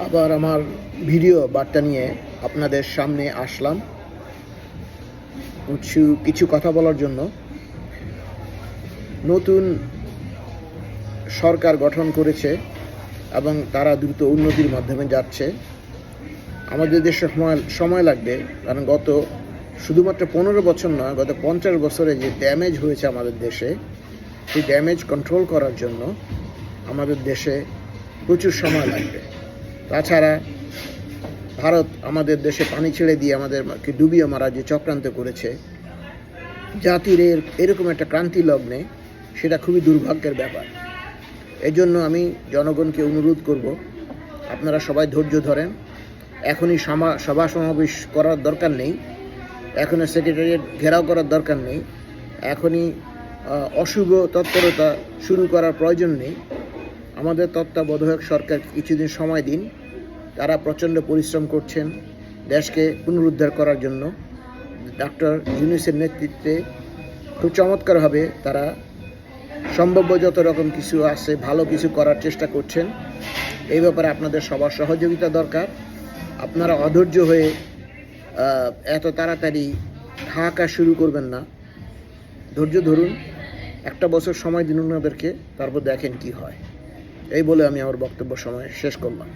আবার আমার ভিডিও বার্তা নিয়ে আপনাদের সামনে আসলাম কিছু কথা বলার জন্য। নতুন সরকার গঠন করেছে এবং তারা দ্রুত উন্নতির মাধ্যমে যাচ্ছে। আমাদের দেশে সময় লাগবে, কারণ গত শুধুমাত্র 15 বছর নয়, গত 50 বছরে যে ড্যামেজ হয়েছে আমাদের দেশে, সেই ড্যামেজ কন্ট্রোল করার জন্য আমাদের দেশে প্রচুর সময় লাগবে। তাছাড়া ভারত আমাদের দেশে পানি ছেড়ে দিয়ে আমাদেরকে ডুবিয়ে মারা যে চক্রান্ত করেছে জাতির এরকম একটা ক্রান্তি লগ্নে, সেটা খুবই দুর্ভাগ্যের ব্যাপার। এই জন্য আমি জনগণকে অনুরোধ করব, আপনারা সবাই ধৈর্য ধরেন। এখনই সভা সমাবেশ করার দরকার নেই, এখনই সেক্রেটারিয়েট ঘেরাও করার দরকার নেই, এখনই অশুভ তৎপরতা শুরু করার প্রয়োজন নেই। আমাদের তত্ত্বাবধায়ক সরকার কিছুদিন সময় দিন। তারা প্রচণ্ড পরিশ্রম করছেন দেশকে পুনরুদ্ধার করার জন্য। ডক্টর ইউনূসের নেতৃত্বে খুব চমৎকারভাবে তারা সম্ভাব্য যত রকম কিছু আছে ভালো কিছু করার চেষ্টা করছেন। এই ব্যাপারে আপনাদের সবার সহযোগিতা দরকার। আপনারা অধৈর্য হয়ে এত তাড়াতাড়ি হাহাকার শুরু করবেন না, ধৈর্য ধরুন, একটা বছর সময় দিন ওনাদেরকে, তারপর দেখেন কি হয়। এই বলে আমি আমার বক্তব্য সময় শেষ করলাম।